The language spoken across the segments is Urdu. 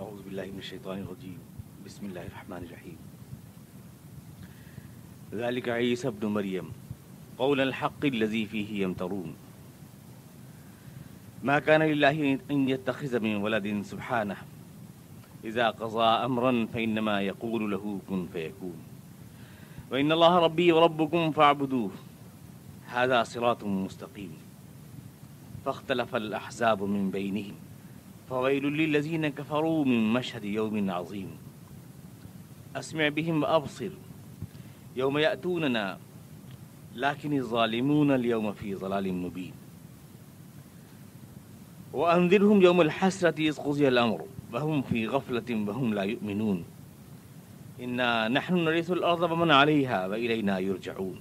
اعوذ باللہ من الشیطان الرجیم بسم اللہ الرحمن الرحیم ذلك عیسی ابن مریم قول الحق الذی فیہ یمترون ما كان لله ان يتخذ من ولد سبحانه اذا قضى امرا فانما يقول له كن فيكون وان الله ربي وربكم فاعبدوه هذا صراط مستقيم فاختلف الاحزاب من بينهم فويل للذين كفروا من مشهد يوم عظيم اسمع بهم وابصر يوم يأتوننا لكن الظالمون اليوم في ضلال مبين وأنذرهم يوم الحسرة إذ قضي الأمر وهم في غفلة وهم لا يؤمنون إنا نحن نرث الأرض ومن عليها وإلينا يرجعون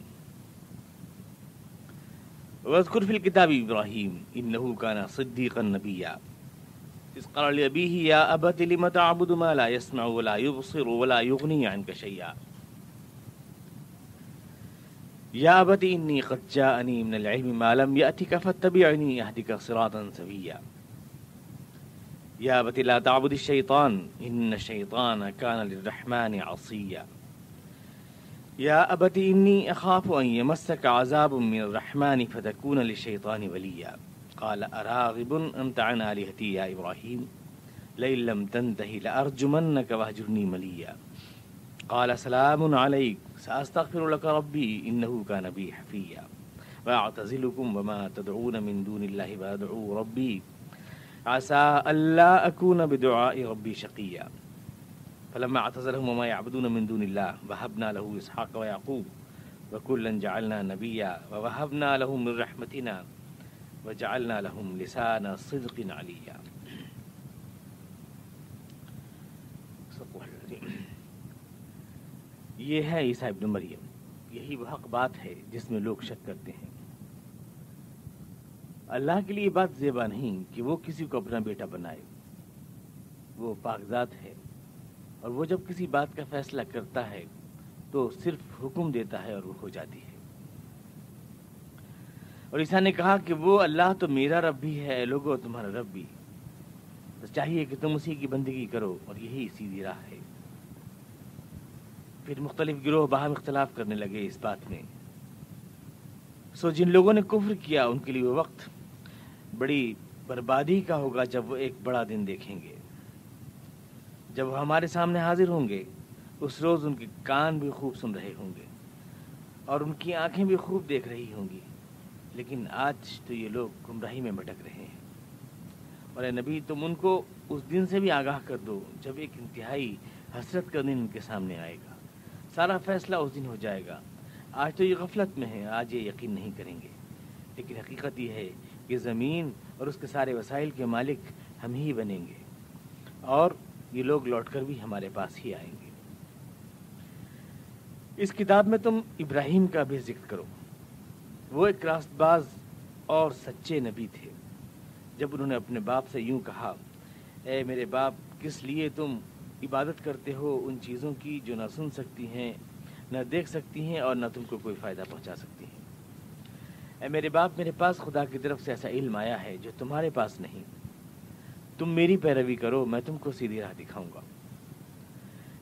واذكر في الكتاب إبراهيم إنه كان صديقا نبيا إذ قال لأبيه يا أبت لم تعبد ما لا يسمع ولا يبصر ولا يغني عنك شيئا يا أبت إني قد جاءني من العلم ما لم يأتك فاتبعني أهدك صراطا سويا يا أبت لا تعبد الشيطان إن الشيطان كان للرحمن عصيا يا أبت إني أخاف أن يمسك عذاب من الرحمن فتكون للشيطان وليا قال أراغب أنت عن آلهتي يا إبراهيم لئن لم تنته لأرجمنك واهجرني مليا قال سلام عليك سأستغفر لك ربي إنه كان بي حفيا وأعتزلكم وما تدعون من دون الله وأدعو ربي عسى ألا أكون بدعاء ربي شقيا فلما اعتزلهم وما يعبدون من دون الله وهبنا له إسحاق ويعقوب وكلا جعلنا نبيا ووهبنا لهم من رحمتنا وجعلنا لهم لسان صدق عليا. یہ ہے عیسیٰ ابن مریم، یہی وہ حق بات ہے جس میں لوگ شک کرتے ہیں. اللہ کے لیے یہ بات زیبا نہیں کہ وہ کسی کو اپنا بیٹا بنائے. وہ پاکزات ہے اور وہ جب کسی بات کا فیصلہ کرتا ہے تو صرف حکم دیتا ہے اور وہ ہو جاتی ہے. اور عیسیٰ نے کہا کہ وہ اللہ تو میرا رب بھی ہے، لوگو تمہارا رب بھی، بس چاہیے کہ تم اسی کی بندگی کرو اور یہی سیدھی راہ ہے. پھر مختلف گروہ باہم اختلاف کرنے لگے اس بات میں. جن لوگوں نے کفر کیا ان کے لیے وہ وقت بڑی بربادی کا ہوگا جب وہ ایک بڑا دن دیکھیں گے. جب وہ ہمارے سامنے حاضر ہوں گے اس روز ان کے کان بھی خوب سن رہے ہوں گے اور ان کی آنکھیں بھی خوب دیکھ رہی ہوں گی. لیکن آج تو یہ لوگ گمراہی میں بھٹک رہے ہیں. اور اے نبی تم ان کو اس دن سے بھی آگاہ کر دو جب ایک انتہائی حسرت کا دن ان کے سامنے آئے گا. سارا فیصلہ اس دن ہو جائے گا. آج تو یہ غفلت میں ہیں، آج یہ یقین نہیں کریں گے، لیکن حقیقت یہ ہے کہ زمین اور اس کے سارے وسائل کے مالک ہم ہی بنیں گے اور یہ لوگ لوٹ کر بھی ہمارے پاس ہی آئیں گے. اس کتاب میں تم ابراہیم کا بھی ذکر کرو. وہ ایک راست باز اور سچے نبی تھے. جب انہوں نے اپنے باپ سے یوں کہا، اے میرے باپ، کس لیے تم عبادت کرتے ہو ان چیزوں کی جو نہ سن سکتی ہیں، نہ دیکھ سکتی ہیں اور نہ تم کو کوئی فائدہ پہنچا سکتی ہیں؟ اے میرے باپ، میرے پاس خدا کی طرف سے ایسا علم آیا ہے جو تمہارے پاس نہیں. تم میری پیروی کرو، میں تم کو سیدھی راہ دکھاؤں گا.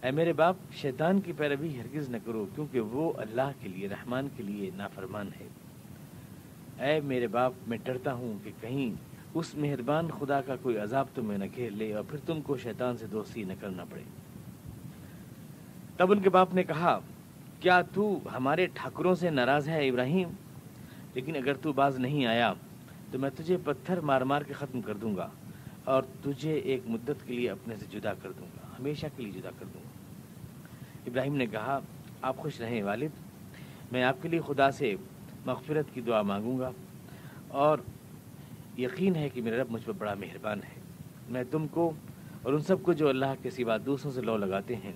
اے میرے باپ، شیطان کی پیروی ہرگز نہ کرو کیونکہ وہ اللہ کے لیے، رحمان کے لیے نافرمان ہے. اے میرے باپ، میں ڈرتا ہوں کہ کہیں اس مہربان خدا کا کوئی عذاب تمہیں نہ گھیر لے اور پھر تم کو شیطان سے دوستی نہ کرنا پڑے. تب ان کے باپ نے کہا، کیا تو ہمارے ٹھاکروں سے ناراض ہے ابراہیم؟ لیکن اگر تو باز نہیں آیا تو میں تجھے پتھر مار مار کے ختم کر دوں گا اور تجھے ایک مدت کے لیے اپنے سے جدا کر دوں گا، ہمیشہ کے لیے جدا کر دوں گا. ابراہیم نے کہا، آپ خوش رہیں والد، میں آپ کے لیے خدا سے مغفرت کی دعا مانگوں گا اور یقین ہے کہ میرا رب مجھ پر بڑا مہربان ہے. میں تم کو اور ان سب کو جو اللہ کے سوا دوسروں سے لو لگاتے ہیں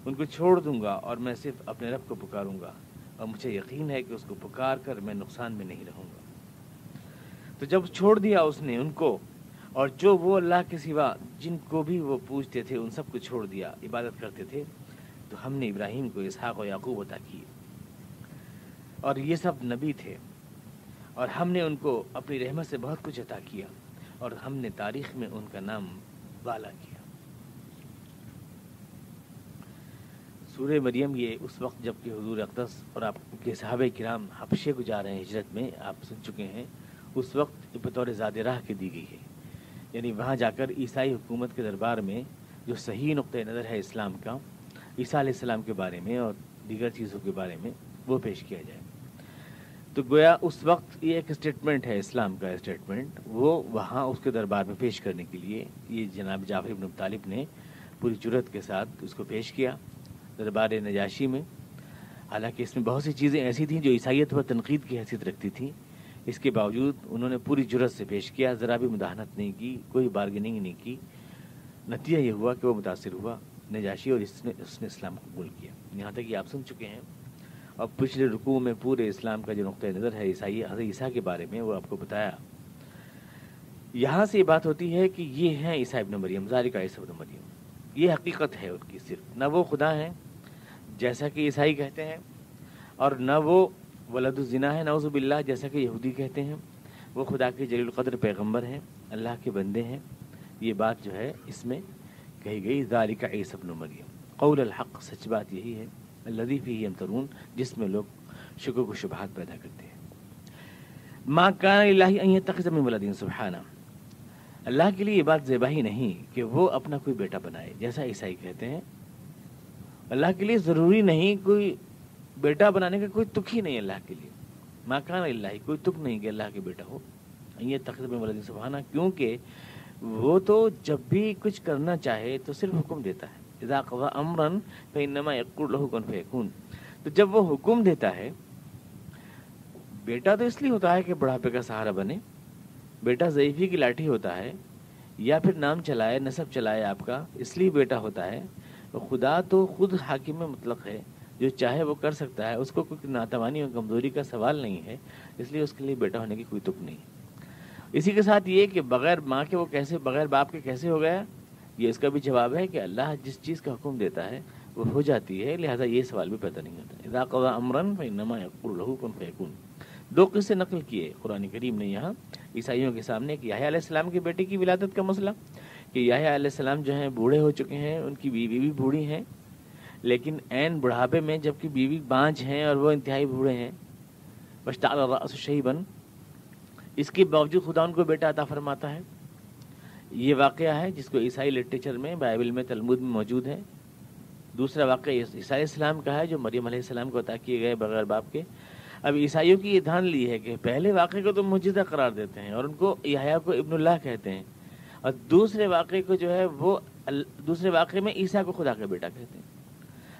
ان کو چھوڑ دوں گا اور میں صرف اپنے رب کو پکاروں گا اور مجھے یقین ہے کہ اس کو پکار کر میں نقصان میں نہیں رہوں گا. تو جب چھوڑ دیا اس نے ان کو اور جو وہ اللہ کے سوا جن کو بھی وہ پوجتے تھے ان سب کو چھوڑ دیا، عبادت کرتے تھے، تو ہم نے ابراہیم کو اسحاق و یعقوب عطا کیے اور یہ سب نبی تھے اور ہم نے ان کو اپنی رحمت سے بہت کچھ عطا کیا اور ہم نے تاریخ میں ان کا نام والا کیا. سورہ مریم یہ اس وقت جب کہ حضور اقدس اور آپ کے صحابہ کرام حبشے کو جا رہے ہیں ہجرت میں، آپ سن چکے ہیں، اس وقت بطور زاد راہ کے دی گئی ہے، یعنی وہاں جا کر عیسائی حکومت کے دربار میں جو صحیح نقطۂ نظر ہے اسلام کا، عیسیٰ علیہ السلام کے بارے میں اور دیگر چیزوں کے بارے میں، وہ پیش کیا جائے۔ تو گویا اس وقت یہ ایک اسٹیٹمنٹ ہے، اسلام کا اسٹیٹمنٹ، وہ وہاں اس کے دربار میں پیش کرنے کے لیے یہ جناب جعفر بن ابی طالب نے پوری جرأت کے ساتھ اس کو پیش کیا دربار نجاشی میں۔ حالانکہ اس میں بہت سی چیزیں ایسی تھیں جو عیسائیت پر تنقید کی حیثیت رکھتی تھیں، اس کے باوجود انہوں نے پوری جرأت سے پیش کیا، ذرا بھی مداحنت نہیں کی، کوئی بارگیننگ نہیں کی۔ نتیجہ یہ ہوا کہ وہ متاثر ہوا نجاشی اور اس نے اسلام کو قبول کیا۔ یہاں تک کہ آپ سن چکے ہیں، اور پچھلے رکوع میں پورے اسلام کا جو نقطۂ نظر ہے حضرت عیسیٰ کے بارے میں وہ آپ کو بتایا۔ یہاں سے یہ بات ہوتی ہے کہ یہ ہیں عیسیٰ ابن مریم، ذالک عیسیٰ ابن مریم، یہ حقیقت ہے ان کی، صرف نہ وہ خدا ہیں جیسا کہ عیسائی کہتے ہیں، اور نہ وہ ولد الزنا ہے نعوذ باللہ جیسا کہ یہودی کہتے ہیں، وہ خدا کے جلیل القدر پیغمبر ہیں، اللہ کے بندے ہیں۔ یہ بات جو ہے اس میں کہی گئی، ذالک عیسیٰ ابن مریم قول الحق، سچ بات یہی ہے، الذی فیہ یمترون، جس میں لوگ شکوک و شبہات پیدا کرتے ہیں۔ ما کان للہ ان یتخذ من ولد، سبحانہ، اللہ کے لیے یہ بات زیبا ہی نہیں کہ وہ اپنا کوئی بیٹا بنائے، جیسا عیسائی کہتے ہیں۔ اللہ کے لیے ضروری نہیں، کوئی بیٹا بنانے کا کوئی تک ہی نہیں اللہ کے لیے، ما کان للہ، کوئی تک نہیں کہ اللہ کے بیٹا ہو، ان یتخذ من ولد سبحانہ، کیونکہ وہ تو جب بھی کچھ کرنا چاہے تو صرف حکم دیتا ہے، اذا قضى امرا فانما یقول له کن فیکون۔ تو جب وہ حکم دیتا ہے، بیٹا تو اس لیے ہوتا ہے کہ بڑھاپے کا سہارا بنے، بیٹا ضعیفی کی لاٹھی ہوتا ہے، یا پھر نام چلائے، نسب چلائے آپ کا، اس لیے بیٹا ہوتا ہے۔ خدا تو خود حاکم مطلق ہے، جو چاہے وہ کر سکتا ہے، اس کو کوئی ناتوانی اور کمزوری کا سوال نہیں ہے، اس لیے اس کے لیے بیٹا ہونے کی کوئی تک نہیں۔ اسی کے ساتھ یہ کہ بغیر ماں کے وہ کیسے، بغیر باپ کے کیسے ہو گیا، یہ اس کا بھی جواب ہے کہ اللہ جس چیز کا حکم دیتا ہے وہ ہو جاتی ہے، لہذا یہ سوال بھی پیدا نہیں ہوتا۔ اذا قضى امرا فانما يقول له كن فيكون۔ دو قصے نقل کیے قرآن کریم نے یہاں عیسائیوں کے سامنے، کہ یحییٰ علیہ السلام کے بیٹے کی ولادت کا مسئلہ، کہ یحییٰ علیہ السلام جو ہیں بوڑھے ہو چکے ہیں، ان کی بیوی بھی بوڑھی ہیں، لیکن عین بڑھاپے میں جبکہ بیوی بانجھ ہیں اور وہ انتہائی بوڑھے ہیں، واشتعل الرأس شیبا، اس کے باوجود خدا ان کو بیٹا عطا فرماتا ہے۔ یہ واقعہ ہے جس کو عیسائی لٹریچر میں، بائبل میں، تلمود میں موجود ہے۔ دوسرا واقعہ عیسیٰ علیہ السلام کا ہے جو مریم علیہ السلام کو عطا کیے گئے بغیر باپ کے۔ اب عیسائیوں کی یہ دھان لی ہے کہ پہلے واقعے کو تو معجزہ قرار دیتے ہیں اور ان کو یحییٰ کو ابن اللہ کہتے ہیں، اور دوسرے واقعے کو جو ہے وہ دوسرے واقعے میں عیسیٰ کو خدا کا بیٹا کہتے ہیں۔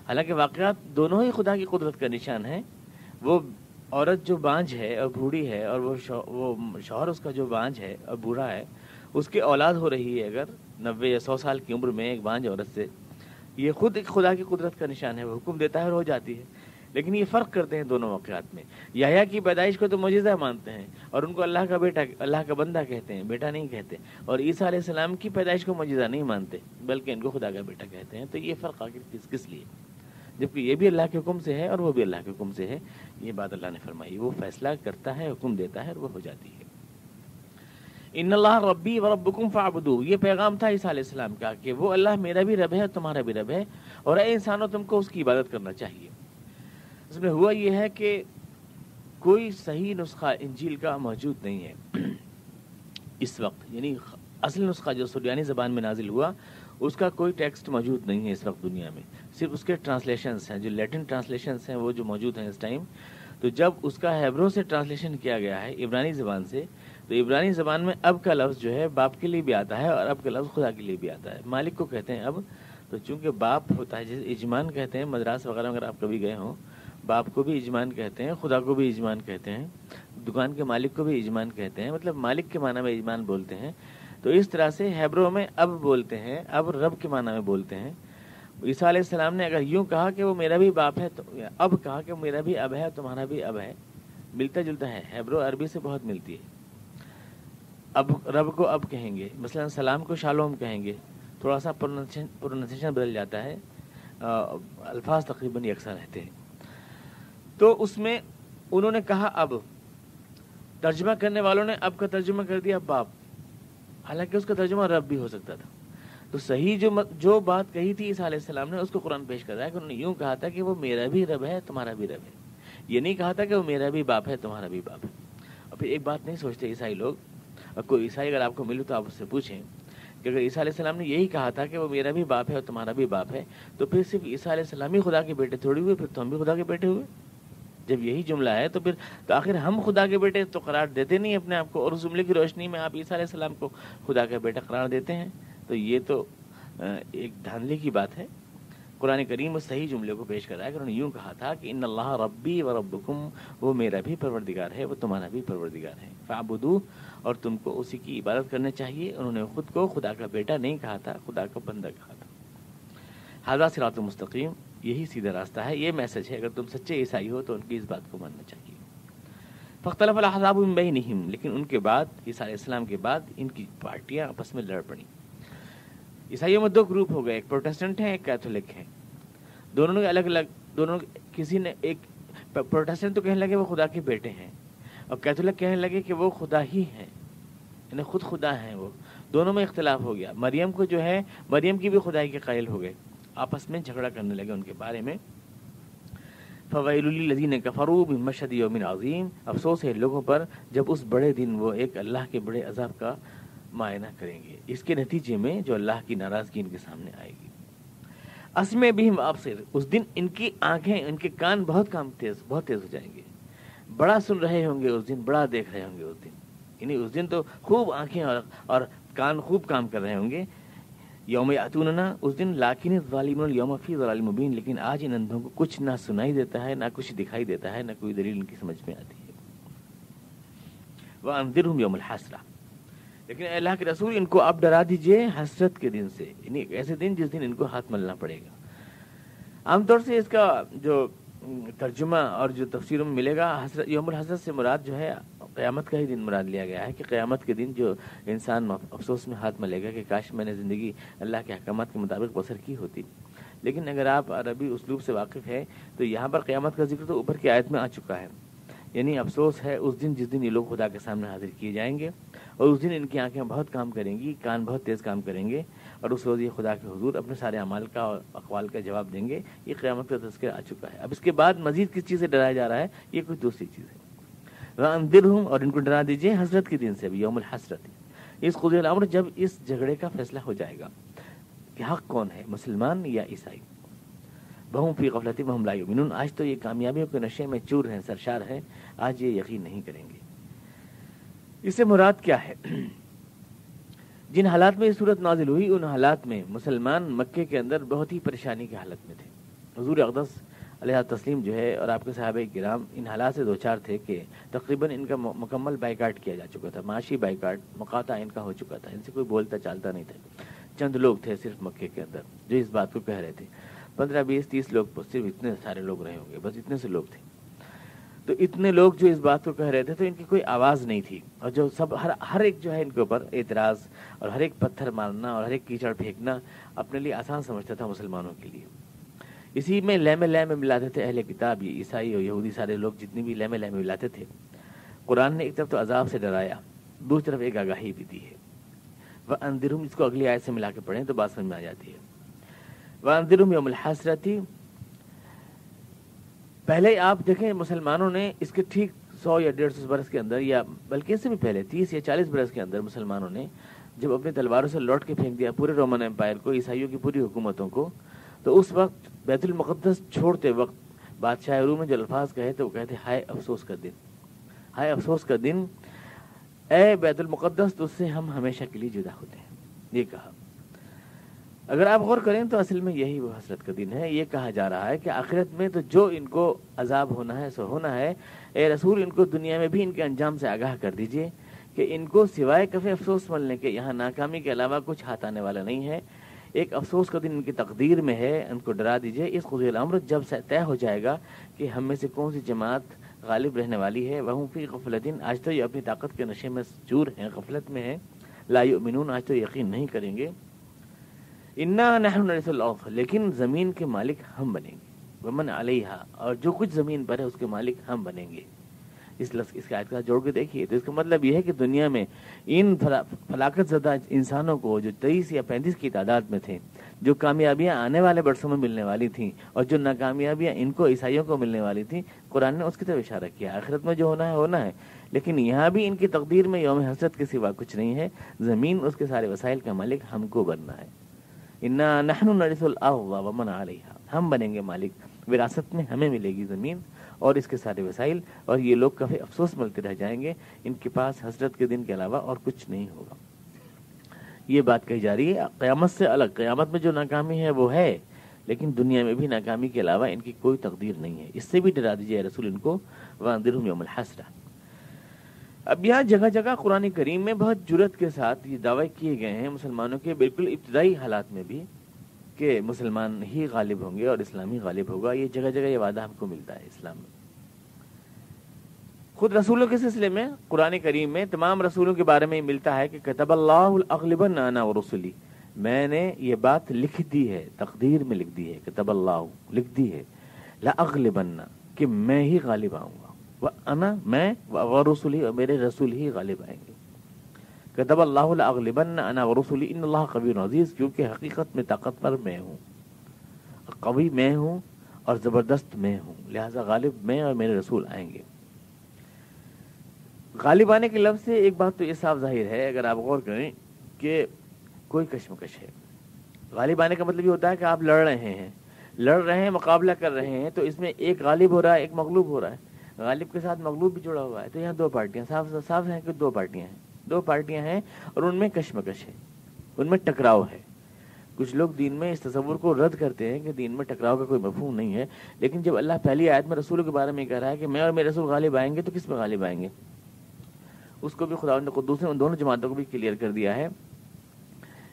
حالانکہ واقعات دونوں ہی خدا کی قدرت کا نشان ہیں۔ وہ عورت جو بانجھ ہے اور بوڑھی ہے، اور وہ شوہر اس کا جو بانجھ ہے اور بوڑھا ہے، اس کی اولاد ہو رہی ہے اگر 90 یا 100 سال کی عمر میں ایک بانجھ عورت سے، یہ خود ایک خدا کی قدرت کا نشان ہے، وہ حکم دیتا ہے اور ہو جاتی ہے۔ لیکن یہ فرق کرتے ہیں دونوں واقعات میں، یحییٰ کی پیدائش کو تو معجزہ مانتے ہیں اور ان کو اللہ کا بیٹا، اللہ کا بندہ کہتے ہیں، بیٹا نہیں کہتے، اور عیسیٰ علیہ السلام کی پیدائش کو معجزہ نہیں مانتے بلکہ ان کو خدا کا بیٹا کہتے ہیں۔ تو یہ فرق آخر کس لیے، جبکہ یہ بھی اللہ کے حکم سے ہے اور وہ بھی اللہ کے حکم سے ہے۔ یہ بات اللہ نے فرمائی، وہ فیصلہ کرتا ہے، حکم دیتا ہے اور وہ ہو جاتی ہے۔ ان اللہ ربی و ربکم فاعبدوہ، یہ پیغام تھا عیسیٰ علیہ السلام کا کہ وہ اللہ میرا بھی رب ہے اور تمہارا بھی رب ہے، اور اے انسانوں تم کو اس کی عبادت کرنا چاہیے۔ اس میں ہوا یہ ہے کہ کوئی صحیح نسخہ انجیل کا موجود نہیں ہے اس وقت، یعنی اصل نسخہ جو سریانی زبان میں نازل ہوا اس کا کوئی ٹیکسٹ موجود نہیں ہے اس وقت دنیا میں، صرف اس کے ٹرانسلیشنز ہیں، جو لیٹن ٹرانسلیشنز ہیں وہ جو موجود ہیں اس ٹائم۔ تو جب اس کا ہیبرو سے ٹرانسلیشن کیا گیا ہے عبرانی زبان سے، تو عبرانی زبان میں اب کا لفظ جو ہے باپ کے لیے بھی آتا ہے اور اب کا لفظ خدا کے لیے بھی آتا ہے۔ مالک کو کہتے ہیں اب، تو چونکہ باپ ہوتا ہے، جیسے اجمان کہتے ہیں مدراس وغیرہ اگر آپ کبھی گئے ہوں، باپ کو بھی اجمان کہتے ہیں، خدا کو بھی اجمان کہتے ہیں، دکان کے مالک کو بھی اجمان کہتے ہیں، مطلب مالک کے معنی میں اجمان بولتے ہیں۔ تو اس طرح سے ہیبرو میں اب بولتے ہیں، اب رب کے معنی میں بولتے ہیں۔ عیسیٰ علیہ السلام نے اگر یوں کہا کہ وہ میرا بھی باپ ہے، تو اب کہا کہ میرا بھی اب ہے تمہارا بھی اب ہے، ملتا جلتا ہے، ہیبرو عربی سے بہت ملتی ہے۔ اب رب کو اب کہیں گے، مثلا سلام کو شالوم کہیں گے، تھوڑا سا پروننسیشن بدل جاتا ہے، الفاظ تقریباً یکساں رہتے ہیں۔ تو اس میں انہوں نے کہا اب، ترجمہ کرنے والوں نے اب کا ترجمہ کر دیا باپ، حالانکہ اس کا ترجمہ رب بھی ہو سکتا تھا۔ تو صحیح جو بات کہی تھی عیسیٰ علیہ السلام نے، اس کو قرآن پیش کر رہا ہے کہ انہوں نے یوں کہا تھا کہ وہ میرا بھی رب ہے تمہارا بھی رب ہے، یہ نہیں کہا تھا کہ وہ میرا بھی باپ ہے تمہارا بھی باپ ہے۔ اور پھر ایک بات نہیں سوچتے عیسائی لوگ، اور کوئی عیسائی اگر آپ کو ملے تو آپ اس سے پوچھیں کہ اگر عیسیٰ علیہ السلام نے یہی کہا تھا کہ وہ میرا بھی باپ ہے اور تمہارا بھی باپ ہے، تو پھر صرف عیسیٰ علیہ السلام ہی خدا کے بیٹے تھوڑی ہوئے، پھر تو ہم بھی خدا کے بیٹے ہوئے۔ جب یہی جملہ ہے تو پھر تو آخر ہم خدا کے بیٹے تو قرار دیتے نہیں اپنے آپ کو، اور اس جملے کی روشنی میں آپ عیسیٰ علیہ السلام کو خدا کا بیٹا قرار دیتے ہیں، تو یہ تو ایک دھاندلی کی بات ہے۔ قرآن کریم اس صحیح جملے کو پیش کر رہا ہے کہ انہوں نے یوں کہا تھا کہ ان اللہ ربی و ربکم، وہ میرا بھی پروردگار ہے وہ تمہارا بھی پروردگار ہے، فاعبدوہ، اور تم کو اسی کی عبادت کرنا چاہیے۔ انہوں نے خود کو خدا کا بیٹا نہیں کہا تھا، خدا کا بندہ کہا تھا۔ ھذا صراط مستقیم، یہی سیدھا راستہ ہے، یہ میسج ہے۔ اگر تم سچے عیسائی ہو تو ان کی اس بات کو ماننا چاہیے۔ فاختلف الاحزاب من بینہم، لیکن ان کے بعد عیسیٰ علیہ السلام کے بعد ان کی پارٹیاں آپس میں لڑ پڑیں۔ عیسائیوں میں دو گروپ ہو گئے، ایک پروٹسٹنٹ ہیں ایک کیتھولک ہیں، دونوں نے الگ الگ، دونوں کسی نے ایک پروٹسٹنٹ تو کہنے لگے وہ خدا کے بیٹے ہیں، اور کیتھولک کہنے لگے کہ وہ خدا ہی ہیں، یعنی خود خدا ہیں وہ۔ دونوں میں اختلاف ہو گیا، مریم کو جو ہے مریم کی بھی خدائی کے قائل ہو گئے، آپس میں جھگڑا کرنے لگے ان کے بارے میں۔ فویل للذین کفروا من مشہد یوم عظیم، افسوس ہے لوگوں پر جب اس بڑے دن وہ ایک اللہ کے بڑے عذاب کا معائنہ کریں گے، اس کے نتیجے میں جو اللہ کی ناراضگی ان کے سامنے آئے گی۔ اسمع بہم ابصر، اس دن ان کی آنکھیں، ان کے کان بہت تیز ہو جائیں گے، بڑا سن رہے ہوں گے اس دن، بڑا دیکھ رہے ہوں گے اس دن، یعنی اس دن تو خوب آنکھیں اور کان خوب کام کر رہے ہوں گے۔ یوم یاتوننا، اس دن لاکن الظالمون الیوم فی ضلال مبین، لیکن آج ان اندھوں کو کچھ نہ سنائی دیتا ہے، نہ کچھ دکھائی دیتا ہے، نہ کوئی دلیل ان کی سمجھ میں آتی ہے۔ وانذرہم یوم الحسرہ، لیکن اے اللہ کے رسول ان کو آپ ڈرا دیجئے حسرت کے دن سے، یعنی ایک ایسے دن جس دن ان کو ہاتھ ملنا پڑے گا۔ عام طور سے اس کا جو ترجمہ اور جو تفسیروں میں ملے گا، حسرت یوم الحسرت سے مراد جو ہے قیامت کا ہی دن مراد لیا گیا ہے، کہ قیامت کے دن جو انسان افسوس میں ہاتھ ملے گا کہ کاش میں نے زندگی اللہ کے احکامات کے مطابق بسر کی ہوتی۔ لیکن اگر آپ عربی اسلوب سے واقف ہیں تو یہاں پر قیامت کا ذکر تو اوپر کی آیت میں آ چکا ہے، یعنی افسوس ہے اس دن جس دن یہ لوگ خدا کے سامنے حاضر کیے جائیں گے، اور اس دن ان کی آنکھیں بہت کام کریں گی، کان بہت تیز کام کریں گے، اور اس روز یہ خدا کے حضور اپنے سارے اعمال کا اور اقوال کا جواب دیں گے۔ یہ قیامت کا تذکرہ آ چکا ہے۔ اب اس کے بعد مزید کس چیز سے ڈرایا جا رہا ہے، یہ کوئی دوسری چیز ہے۔ وَأَنذِرْهُمْ، اور ان کو ڈرا دیجئے حسرت کے دن سے بھی، یوم الحسرت، اس قضی الامر، جب اس جھگڑے کا فیصلہ ہو جائے گا کہ حق کون ہے، مسلمان یا عیسائی۔ وَهُمْ فِي غَفْلَةٍ وَهُمْ لَا يُؤْمِنُونَ، آج تو یہ کامیابیوں کے نشے میں چور ہیں، سرشار ہیں، آج یہ یقین نہیں کریں گے۔ اس سے مراد کیا ہے؟ جن حالات میں یہ صورت نازل ہوئی، ان حالات میں مسلمان مکے کے اندر بہت ہی پریشانی کی حالت میں تھے۔ حضور اقدس علیہ تسلیم جو ہے اور آپ کے صحابہ کرام ان حالات سے دوچار تھے کہ تقریباً ان کا مکمل بائیکاٹ کیا جا چکا تھا، معاشی بائیکاٹ، مقاطع ان کا ہو چکا تھا، ان سے کوئی بولتا چالتا نہیں تھا۔ چند لوگ تھے صرف مکے کے اندر جو اس بات کو کہہ رہے تھے، 15 20 30 لوگ، صرف اتنے سارے لوگ رہے ہوں گے، بس اتنے سے لوگ تھے۔ تو اتنے لوگ جو اس بات کو کہہ رہے تھے تو ان کی کوئی آواز نہیں تھی، اور جو سب ہر ایک جو ہے ان کے اوپر اعتراض اور ہر ایک پتھر مارنا اور ہر ایک کیچڑ پھینکنا اپنے لیے آسان سمجھتا تھا مسلمانوں کے لیے۔ اسی میں لے میں ملاتے تھے اہل کتاب، یہ عیسائی اور یہودی سارے لوگ جتنی بھی لے میں ملاتے تھے۔ قرآن نے ایک طرف تو عذاب سے ڈرایا، دوسری طرف ایک آگاہی بھی دی ہے۔ وَأَنذِرْهُمْ، اس کو اگلی آیت سے ملا کے پڑھیں تو بات سمجھ میں آ جاتی ہے۔ وَأَنذِرْهُمْ يَوْمَ الْحَسْرَةِ، پہلے آپ دیکھیں مسلمانوں نے اس کے ٹھیک 100 یا 150 برس کے اندر، یا بلکہ اس سے بھی پہلے 30 یا 40 برس کے اندر مسلمانوں نے جب اپنی تلواروں سے لوٹ کے پھینک دیا پورے رومن امپائر کو، عیسائیوں کی پوری حکومتوں کو، تو اس وقت بیت المقدس چھوڑتے وقت بادشاہ روم میں جو الفاظ کہے تو وہ کہتے ہائے افسوس کا دن، ہائے افسوس کا دن، اے بیت المقدس تجھ سے ہم ہمیشہ کے لیے جدا ہوتے ہیں، یہ کہا۔ اگر آپ غور کریں تو اصل میں یہی وہ حسرت کا دن ہے۔ یہ کہا جا رہا ہے کہ آخرت میں تو جو ان کو عذاب ہونا ہے سو ہونا ہے، اے رسول ان کو دنیا میں بھی ان کے انجام سے آگاہ کر دیجئے کہ ان کو سوائے کفِ افسوس ملنے کے یہاں ناکامی کے علاوہ کچھ ہاتھ آنے والا نہیں ہے۔ ایک افسوس کا دن ان کی تقدیر میں ہے، ان کو ڈرا دیجئے اس قضی الامر جب طے ہو جائے گا کہ ہم میں سے کون سی جماعت غالب رہنے والی ہے۔ وَهُمْ فِي غَفْلَةٍ، آج تو یہ اپنی طاقت کے نشے میں چور ہیں، غفلت میں ہیں۔ لا یؤمنون، آج تو یقین نہیں کریں گے۔ انا نحن نرث الارض، لیکن زمین کے مالک ہم بنیں گے۔ ومن علیہا، اور جو کچھ زمین پر ہے اس کے مالک ہم بنیں گے۔ اس لفظ اس آیت کا جوڑ کے دیکھیے تو اس کا مطلب یہ ہے کہ دنیا میں ان فلاکت زدہ انسانوں کو جو 23 یا 35 کی تعداد میں تھے، جو کامیابیاں آنے والے برسوں میں ملنے والی تھیں اور جو ناکامیابیاں ان کو عیسائیوں کو ملنے والی تھیں، قرآن نے اس کی طرف اشارہ کیا۔ آخرت میں جو ہونا ہے، لیکن یہاں بھی ان کی تقدیر میں یوم حسرت کے سوا کچھ نہیں ہے۔ زمین اس کے سارے وسائل کا مالک ہم کو بننا ہے۔ انا نحن نرث الارض ومن علیہا، ہم بنیں گے مالک، وراثت میں ہمیں ملے گی زمین اور اس کے سارے وسائل، اور یہ لوگ کبھی افسوس ملتے رہ جائیں گے، ان کے پاس حسرت کے دن کے علاوہ اور کچھ نہیں ہوگا۔ یہ بات کہی جا رہی ہے قیامت سے الگ۔ قیامت میں جو ناکامی ہے وہ ہے، لیکن دنیا میں بھی ناکامی کے علاوہ ان کی کوئی تقدیر نہیں ہے۔ اس سے بھی ڈرا دیجیے رسول ان کو، وانذرہم یوم الحسرہ۔ اب یہاں جگہ جگہ قرآن کریم میں بہت جرأت کے ساتھ یہ دعوے کیے گئے ہیں مسلمانوں کے بالکل ابتدائی حالات میں بھی کہ مسلمان ہی غالب ہوں گے اور اسلام ہی غالب ہوگا۔ یہ جگہ جگہ یہ وعدہ ہم کو ملتا ہے اسلام میں۔ خود رسولوں کے سلسلے میں قرآن کریم میں تمام رسولوں کے بارے میں ملتا ہے کہ کتب اللہ لاغلبن انا ورسلی، میں نے یہ بات لکھ دی ہے، تقدیر میں لکھ دی ہے، کتب اللہ لکھ دی ہے، لاغلبن کہ میں ہی غالب آؤں گا، وانا میں ورسلی اور میرے رسول ہی غالب آئیں گے۔ کتب اللہ لاغلبن انا ورسلی ان اللہ قوی عزیز، کیونکہ حقیقت میں طاقتور میں ہوں، قوی میں ہوں اور زبردست میں ہوں، لہذا غالب میں اور میرے رسول آئیں گے۔ غالب آنے کے لفظ سے ایک بات تو یہ صاف ظاہر ہے اگر آپ غور کریں کہ کوئی کشمکش ہے۔ غالب آنے کا مطلب یہ ہوتا ہے کہ آپ لڑ رہے ہیں، مقابلہ کر رہے ہیں، تو اس میں ایک غالب ہو رہا ہے، ایک مغلوب ہو رہا ہے۔ غالب کے ساتھ مغلوب بھی جڑا ہوا ہے، تو یہاں دو پارٹیاں صاف ہیں کہ دو پارٹیاں ہیں اور ان میں کشمکش ہے، ان میں ٹکراؤ ہے۔ کچھ لوگ دین میں اس تصور کو رد کرتے ہیں کہ دین میں ٹکراؤ کا کوئی مفہوم نہیں ہے، لیکن جب اللہ پہلی آیت میں رسولوں کے بارے میں کہہ رہا ہے کہ میں اور میرے رسول غالب آئیں گے، تو کس میں غالب آئیں گے؟ اس کو بھی خداوند قدوس نے ان دونوں جماعتوں کو بھی کلیئر کر دیا ہے۔